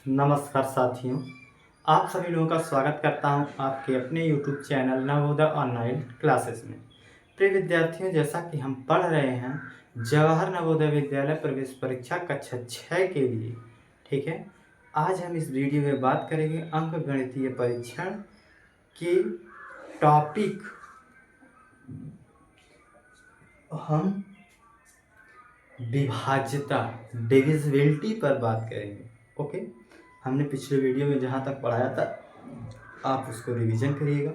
नमस्कार साथियों, आप सभी लोगों का स्वागत करता हूं आपके अपने YouTube channel Navodaya online classes में। प्रिय विद्यार्थियों, जैसा कि हम पढ़ रहे हैं जवाहर नवोदय विद्यालय प्रवेश परीक्षा कक्षा 6 के लिए, ठीक है। आज हम इस वीडियो में बात करेंगे अंक गणितीय परीक्षण के टॉपिक हम विभाज्यता डिविजिबिलिटी पर बात करेंगे। ओके, हमने पिछले वीडियो में जहाँ तक पढ़ाया था आप उसको रिवीजन करिएगा।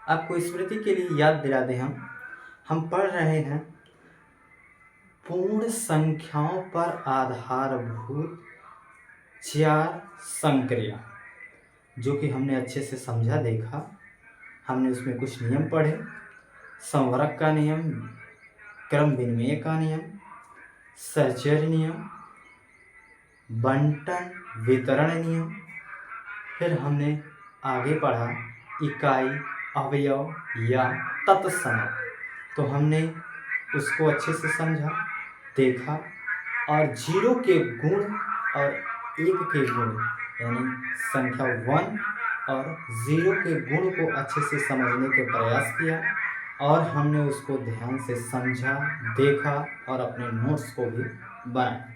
आपको स्मृति के लिए याद दिला दें, हम पढ़ रहे हैं पूर्ण संख्याओं पर आधारभूत 4 संक्रिया, जो कि हमने अच्छे से समझा देखा। हमने उसमें कुछ नियम पढ़े, संवरक का नियम, क्रम विनिमय का नियम, सहचर्य नियम, बंटन वितरण नियम। फिर हमने आगे पढ़ा इकाई, अवयव या तत्समक। तो हमने उसको अच्छे से समझा, देखा और 0 के गुण और 1 के गुण यानी संख्या 1 और 0 के गुण को अच्छे से समझने के प्रयास किया और हमने उसको ध्यान से समझा, देखा और अपने नोट्स को भी बनाया।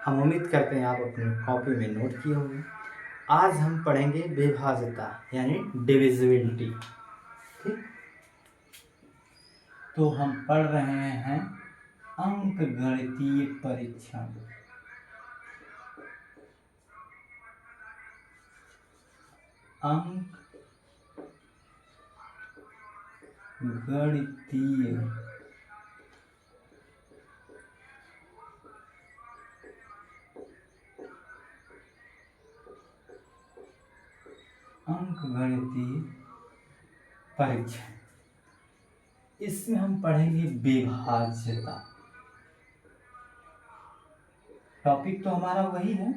हम उम्मीद करते हैं आप अपनी कॉपी में नोट किए होंगे। आज हम पढ़ेंगे विभाज्यता यानी डिविजिबिलिटी, ठीक। तो हम पढ़ रहे हैं अंक गणितीय परीक्षण। अंक गणितीय परीक्षण। इसमें हम पढ़ेंगे विभाज्यता। टॉपिक तो हमारा वही है,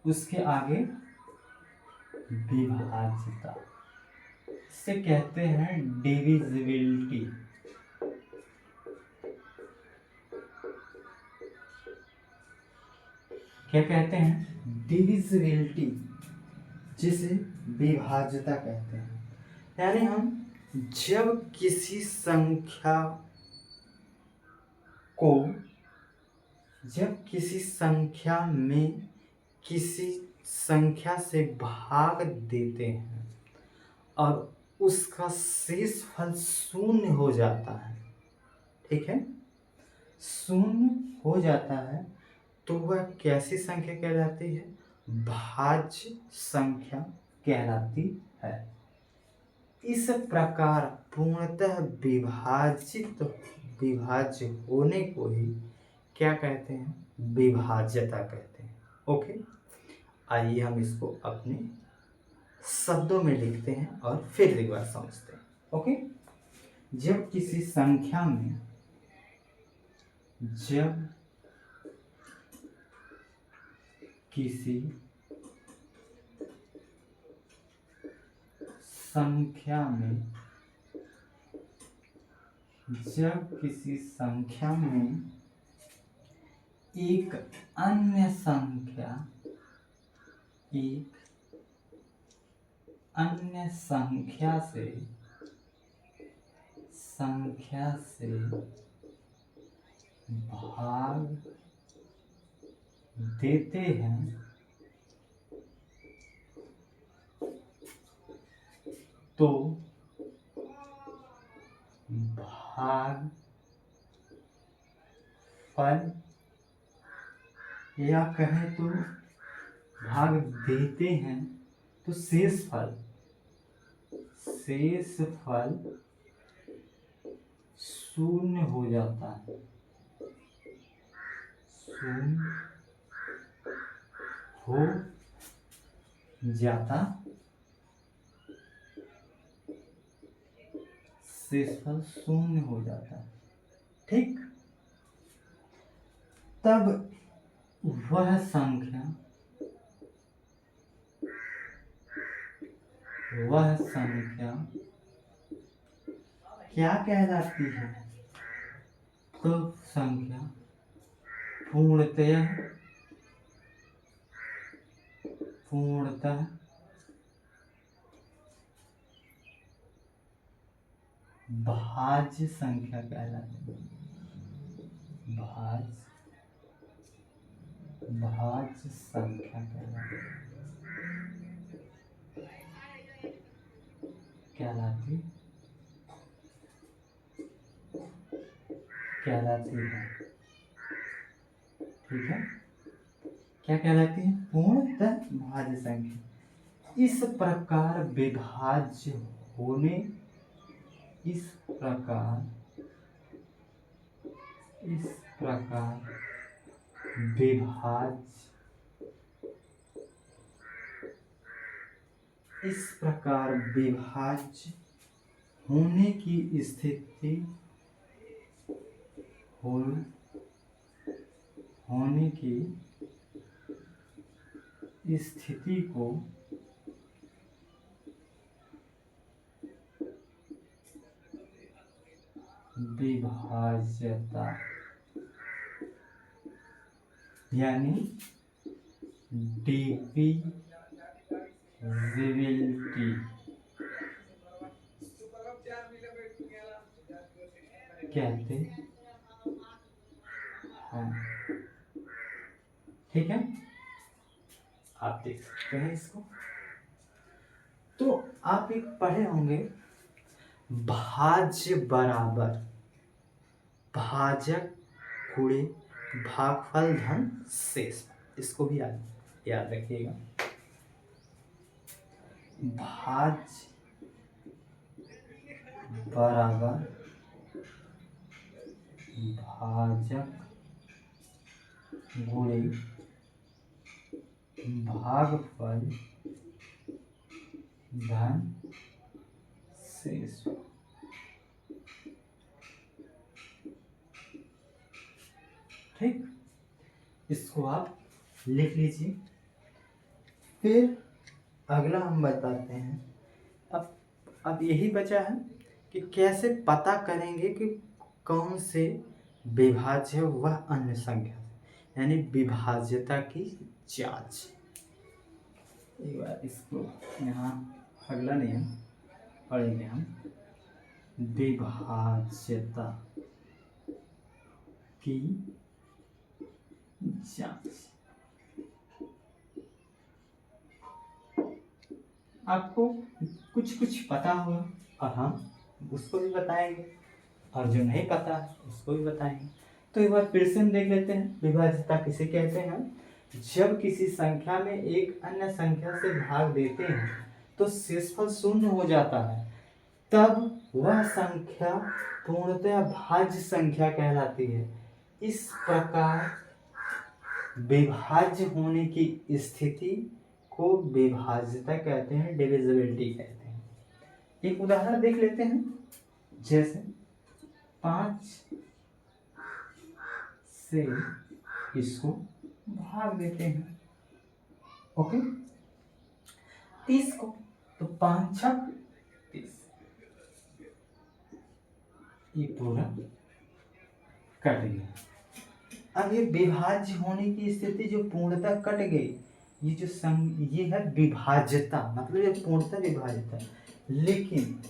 उसके आगे विभाज्यता, इसे कहते हैं डिविजिबिलिटी। क्या कहते हैं? डिविजिबिलिटी, जिसे विभाज्यता कहते हैं। यानी हम जब किसी संख्या को, जब किसी संख्या में किसी संख्या से भाग देते हैं और उसका शेषफल शून्य हो जाता है, ठीक है, शून्य हो जाता है, तो वह कैसी संख्या कहलाती है? भाज्य संख्या कहलाती है। इस प्रकार पूर्णतः विभाज्य होने को ही क्या कहते हैं? विभाज्यता कहते हैं। ओके, आइए हम इसको अपने शब्दों में लिखते हैं और फिर एक बार समझते हैं। ओके, जब किसी संख्या में, जब किसी संख्या में, जब किसी संख्या में एक अन्य संख्या, एक अन्य संख्या से भाग देते हैं तो भाग फल, या कहें तो भाग देते हैं तो शेषफल शून्य हो जाता है, शून्य हो जाता, शेषफल शून्य हो जाता है, ठीक। तब वह संख्या क्या कहलाती है? तो संख्या पूर्णतः पूर्णतः भाज्य संख्या कहलाती है। भाज्य संख्या कहलाती है। ठीक है, क्या कहलाती है? पूर्णतः भाज्य संख्या। इस प्रकार विभाज्य होने इस प्रकार विभाज्य होने की स्थिति को विभाज्यता यानी डिविजिबिलिटी कहते हैं। ठीक है, आप देख सकते हैं इसको। तो आप एक पढ़े होंगे भाज्य बराबर भाजक गुणे भागफल धन शेष। इसको भी याद रखिएगा। भाज्य बराबर भाजक गुणे भागफल धन शेष। ठीक, इसको आप लिख लीजिए। फिर अगला हम बताते हैं। अब यही बचा है कि कैसे पता करेंगे कि कौन से विभाज्य व अन्य संख्या, यानी विभाज्यता की जांच। एक बार इसको यहाँ अगला नियम पढ़ेंगे हम। विभाज्यता की जांच। आपको कुछ पता होगा और हम उसको भी बताएंगे, और जो नहीं पता है उसको भी बताएंगे। तो एक बार फिर से हम देख लेते हैं विभाज्यता किसे कहते हैं। जब किसी संख्या में एक अन्य संख्या से भाग देते हैं तो शेषफल शून्य हो जाता है, तब वह संख्या पूर्णतः भाज्य संख्या कहलाती है। इस प्रकार विभाज्य होने की स्थिति को विभाज्यता कहते हैं, डिविजिबिलिटी कहते हैं। एक उदाहरण देख लेते हैं। जैसे 5 से इसको भाग देते हैं, ओके, 30 को, तो 5 छक 30, ये पूरा कट गया। अब ये विभाज्य होने की स्थिति जो पूर्णतः कट गई, ये है विभाज्यता, मतलब ये पूर्णतः विभाज्यता। लेकिन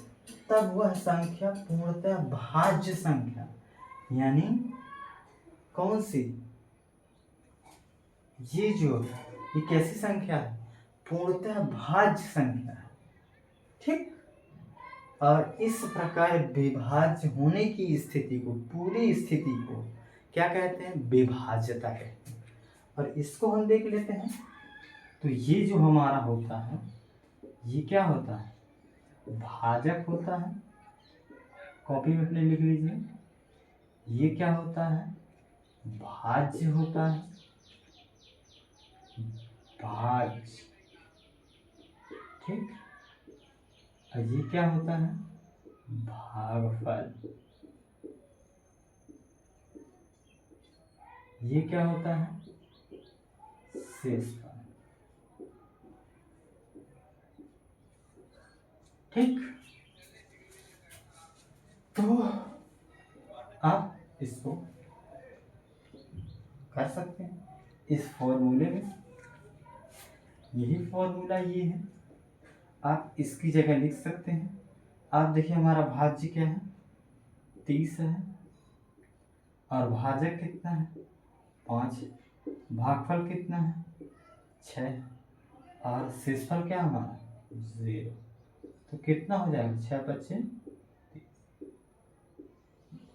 तब वह संख्या पूर्णतः भाज्य संख्या, यानी कौन सी? ये कैसी संख्या है? पूर्णतः भाज्य संख्या है। ठीक, और इस प्रकार विभाज्य होने की स्थिति को, पूरी स्थिति को क्या कहते हैं? विभाज्यता कहते हैं। और इसको हम देख लेते हैं। तो ये जो हमारा होता है, ये क्या होता है? भाजक होता है। कॉपी में अपने लिख लीजिए। ये क्या होता है? भाज्य होता है, भाज्य। ठीक, और ये क्या होता है? भागफल। ये क्या होता है? शेषफल। ठीक, तो आप इसको कर सकते हैं इस फॉर्मूले में। यही फॉर्मूला ये है, आप इसकी जगह लिख सकते हैं। आप देखिए हमारा भाज्य क्या है, 30 है, और भाजक कितना है, 5। भागफल कितना है, 6, और शेषफल क्या हमारा 0। तो कितना हो जाएगा, 6 बच्चे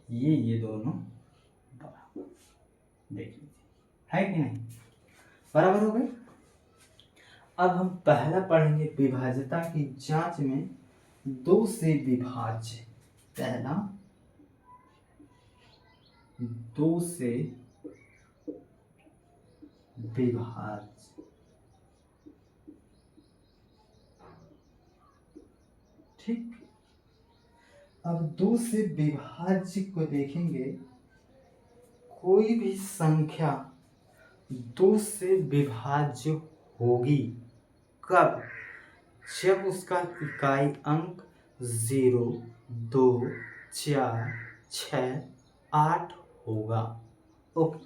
30। ये दोनों बराबर, देख लीजिए है कि नहीं, बराबर हो गए। अब हम पहला पढ़ेंगे विभाज्यता की जांच में 2 से विभाज्य। पहला 2 से विभाज्य, ठीक। अब 2 से विभाज्य को देखेंगे, कोई भी संख्या 2 से विभाज्य होगी कब, जब उसका इकाई अंक 0, 2, 4, 6, 8 होगा। ओके,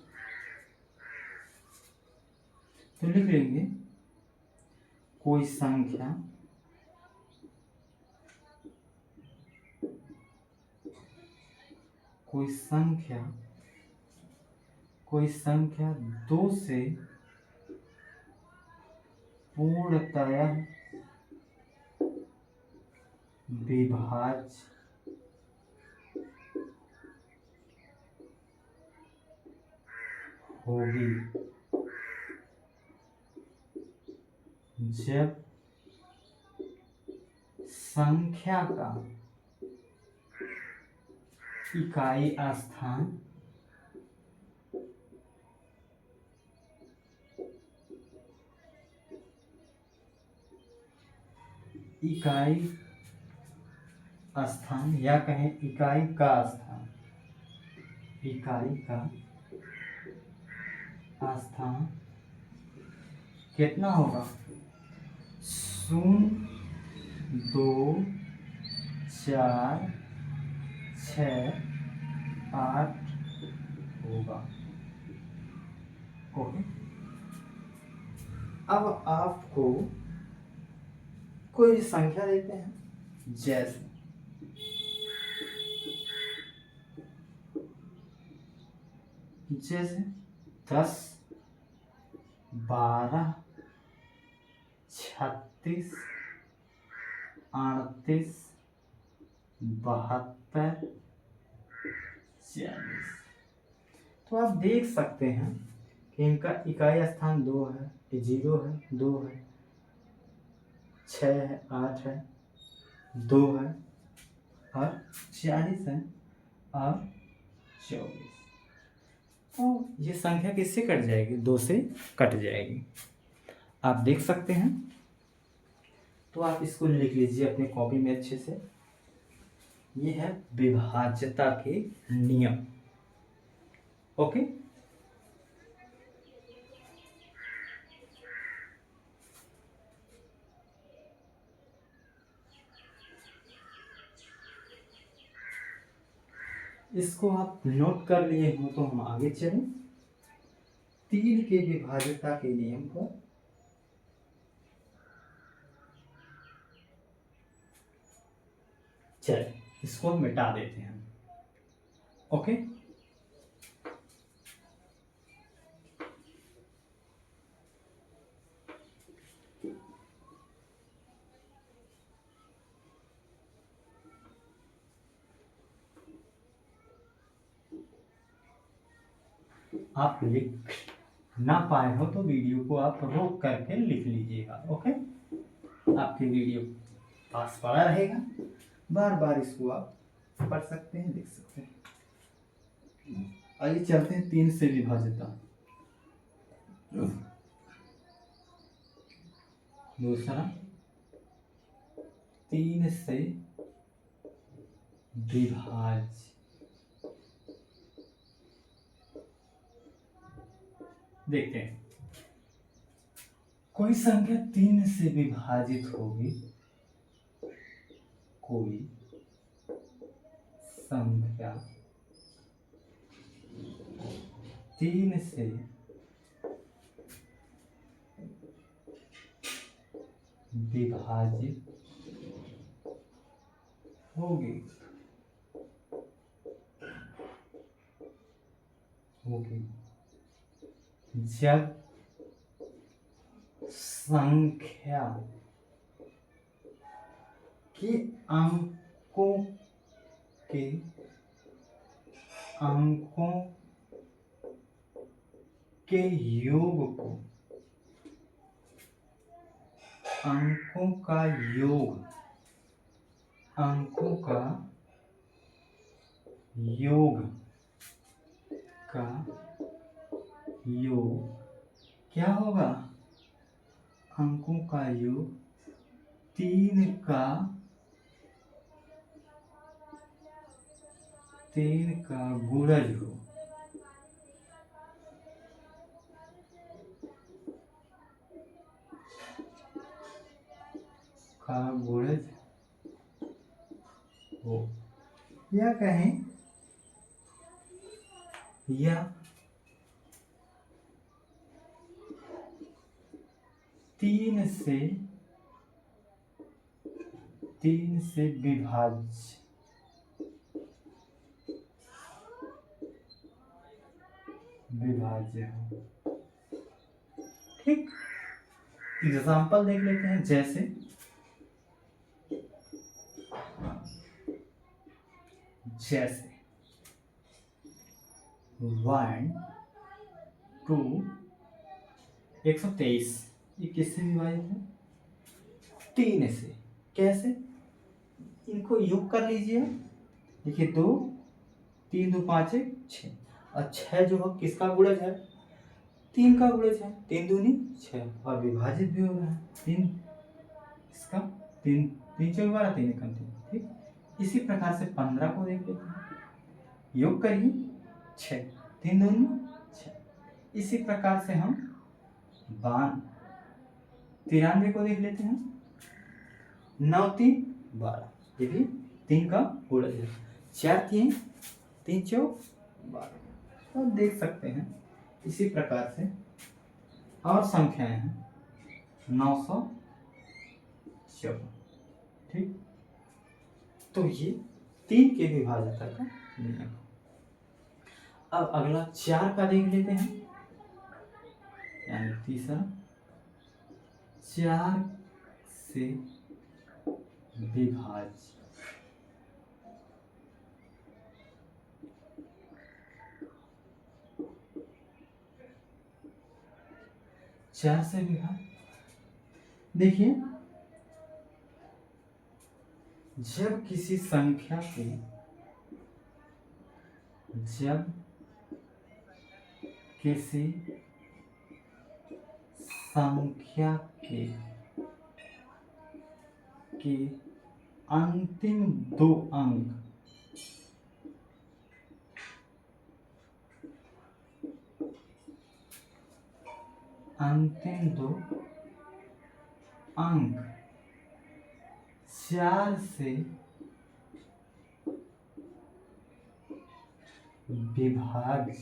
तो लिख लेंगे कोई संख्या कोई संख्या 2 से पूर्णतया विभाज्य होगी जब संख्या का इकाई स्थान या कहें इकाई का स्थान कितना होगा, 0, 2, 4, 6, 8 होगा। ओके, अब आपको कोई संख्या देते हैं, जैसे जैसे 10, 12, 36, 38, 72, 40। तो आप देख सकते हैं कि इनका इकाई स्थान 2 है, 0 है, 2 है, 6 है, 8 है, 2 है, और 40 है, और 24। तो ये संख्या किससे कट जाएगी, 2 से कट जाएगी, आप देख सकते हैं। तो आप इसको लिख लीजिए अपने कॉपी में अच्छे से। ये है विभाज्यता के नियम। ओके, इसको आप नोट कर लिए हो तो हम आगे चलें 3 के विभाज्यता के नियम पर। चलिए इसको मिटा देते हैं। ओके, आप लिख ना पाए हो तो वीडियो को आप रोक करके लिख लीजिएगा। ओके, आपके वीडियो पास पड़ा रहेगा, बार बार इसको आप पढ़ सकते हैं, लिख सकते हैं। आइए चलते हैं 3 से विभाज्यता। दूसरा 3 से विभाज्य, देखते हैं कोई संख्या 3 से विभाजित होगी, कोई संख्या 3 से विभाजित होगी होगी जब संख्या के के अंकों के योग को अंकों का योग क्या होगा? अंकों का योग 3 का गुणज हो। या कहें या 3 से विभाज्य हो। ठीक, एग्जाम्पल देख लेते हैं। जैसे 1 2 123 ये किससे विभाजित है? 3 से। कैसे? इनको योग कर लीजिए। देखिए 2 3 2 5 1 6 और 6 जो है किसका गुणज है? 3 का गुणज है। 3 दूनी 6 और विभाजित भी हो रहा है 3 इसका 3 3 चौक 12 3 एकम 3। ठीक, इसी प्रकार से 15 को देख लेते हैं। योग करिए 6 3 दूनी 6। इसी प्रकार से हम 93 को देख लेते हैं। 9 3 12 ये भी 3 का गुणज है। 4 3 3 चौक 12। तो देख सकते हैं इसी प्रकार से और संख्याएं हैं 954। ठीक, तो ये 3 के विभाजक का नियम। अब अगला 4 का देख लेते हैं, यानी तीसरा 4 से विभाज्य। 4 से विभाज्य देखिए, जब किसी संख्या के अंतिम 2 अंक अंतिम 2 अंक 4 से विभाज्य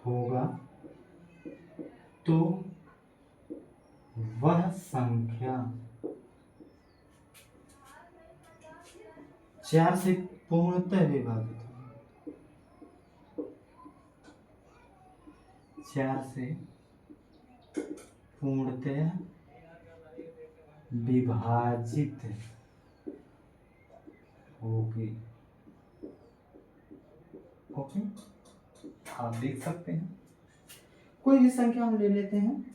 होगा तो वह संख्या 4 से पूर्णतः विभाजित होगी। 4 से पूर्णतः विभाजित होगी। ओके, आप देख सकते हैं। कोई भी संख्या हम ले लेते हैं,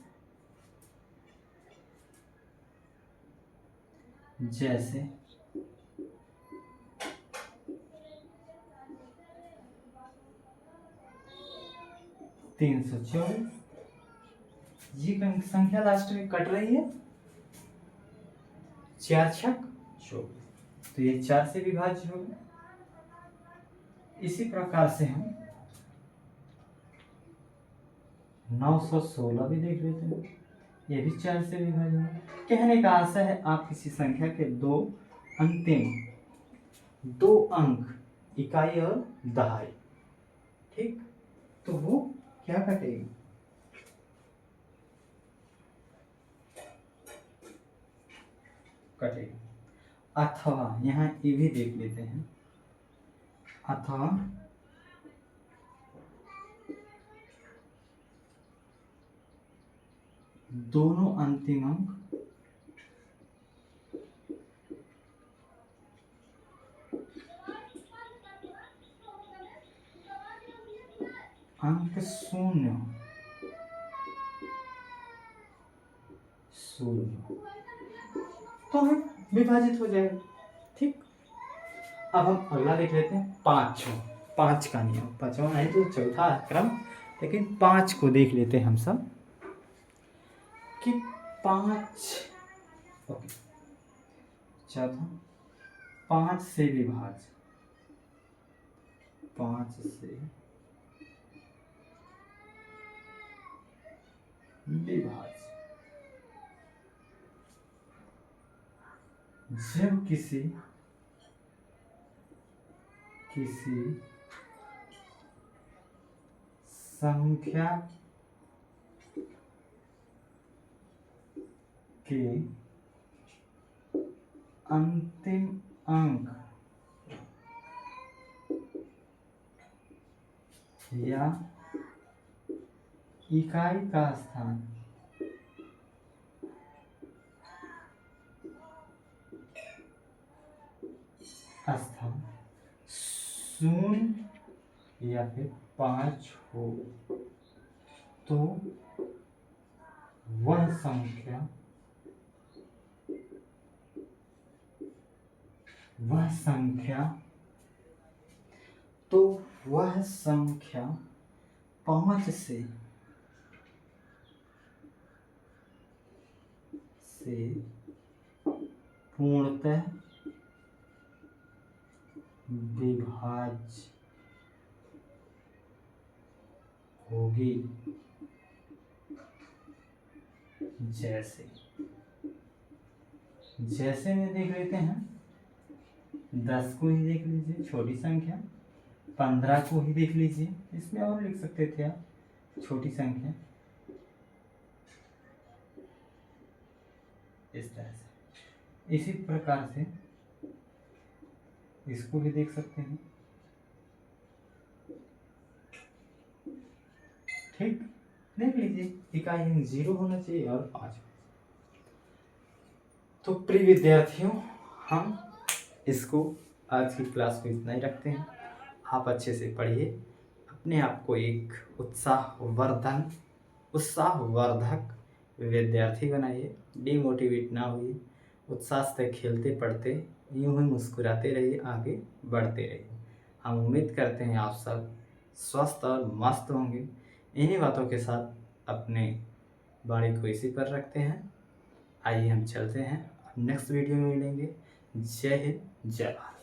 जैसे 324। ये संख्या लास्ट में कट रही है 4 छक 24, तो ये 4 से विभाज्य होगा। इसी प्रकार से हम 916 भी देख लेते हैं, ये भी 4 से विभाज्य है। कहने का आशा है आप किसी संख्या के अंतिम 2 अंक इकाई और दहाई, ठीक, तो वो क्या कटेगी? कटेगा। अथवा यहाँ ये भी देख लेते हैं, अथवा दोनों अंतिम अंक शून्य तो हम विभाजित हो जाएगा। ठीक, अब हम अगला देख लेते हैं, पाँच का नियम। पाँचवा नहीं तो चौथा क्रम, लेकिन 5 को देख लेते हैं हम सब कि 5 चौथा 5 से विभाज्य, 5 से विभाज्य जब किसी संख्या के अंतिम अंक या इकाई का स्थान शून्य या फिर 5 हो तो वह संख्या वह संख्या 5 से पूर्णतः विभाज्य होगी। जैसे में देख लेते हैं, 10 को ही देख लीजिए, छोटी संख्या, 15 को ही देख लीजिए, इसमें और लिख सकते थे आप, छोटी संख्या, इस तरह से। इसी प्रकार से इसको भी देख सकते हैं। ठीक, देख लीजिए, इकाई 0 होना चाहिए और 5। तो प्रिय विद्यार्थियों, हम इसको आज की क्लास को इतना ही रखते हैं। आप अच्छे से पढ़िए, अपने आप को एक उत्साहवर्धक विद्यार्थी बनाइए, डिमोटिवेट ना होइए, उत्साह से खेलते पढ़ते यूं ही मुस्कुराते रहिए, आगे बढ़ते रहिए। हम उम्मीद करते हैं आप सब स्वस्थ और मस्त होंगे। इन्हीं बातों के साथ अपने वाणी को इसी पर रखते हैं। आइए हम चलते हैं, नेक्स्ट वीडियो में मिलेंगे। जय हिंद, जय भारत।